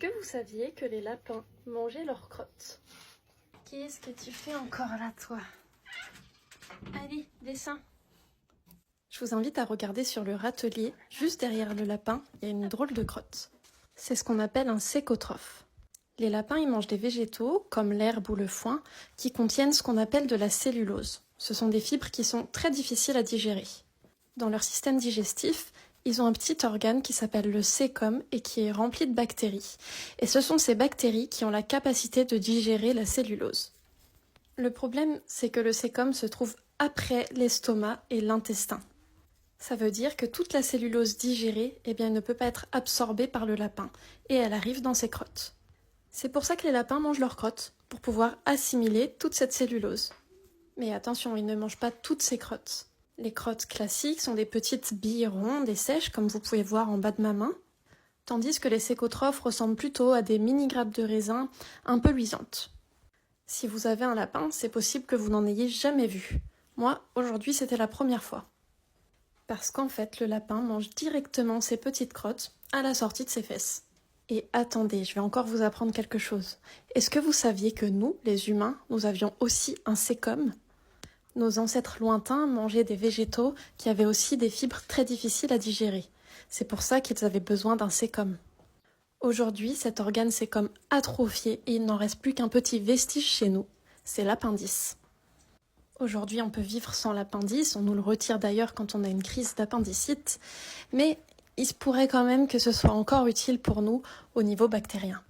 Est-ce que vous saviez que les lapins mangeaient leurs crottes? Qu'est-ce que tu fais encore là, toi? Allez, descends. Je vous invite à regarder sur le râtelier, juste derrière le lapin, il y a une drôle de crotte. C'est ce qu'on appelle un cécotrophe. Les lapins, ils mangent des végétaux, comme l'herbe ou le foin, qui contiennent ce qu'on appelle de la cellulose. Ce sont des fibres qui sont très difficiles à digérer. Dans leur système digestif, ils ont un petit organe qui s'appelle le cécome et qui est rempli de bactéries. Et ce sont ces bactéries qui ont la capacité de digérer la cellulose. Le problème, c'est que le cécome se trouve après l'estomac et l'intestin. Ça veut dire que toute la cellulose digérée, elle ne peut pas être absorbée par le lapin et elle arrive dans ses crottes. C'est pour ça que les lapins mangent leurs crottes, pour pouvoir assimiler toute cette cellulose. Mais attention, ils ne mangent pas toutes ces crottes. Les crottes classiques sont des petites billes rondes et sèches, comme vous pouvez voir en bas de ma main, tandis que les cécotrophes ressemblent plutôt à des mini-grappes de raisin un peu luisantes. Si vous avez un lapin, c'est possible que vous n'en ayez jamais vu. Moi, aujourd'hui, c'était la première fois. Parce qu'en fait, le lapin mange directement ses petites crottes à la sortie de ses fesses. Et attendez, je vais encore vous apprendre quelque chose. Est-ce que vous saviez que nous, les humains, nous avions aussi un cécome ? Nos ancêtres lointains mangeaient des végétaux qui avaient aussi des fibres très difficiles à digérer. C'est pour ça qu'ils avaient besoin d'un cécome. Aujourd'hui, cet organe s'est comme atrophié et il n'en reste plus qu'un petit vestige chez nous, c'est l'appendice. Aujourd'hui, on peut vivre sans l'appendice, on nous le retire d'ailleurs quand on a une crise d'appendicite, mais il se pourrait quand même que ce soit encore utile pour nous au niveau bactérien.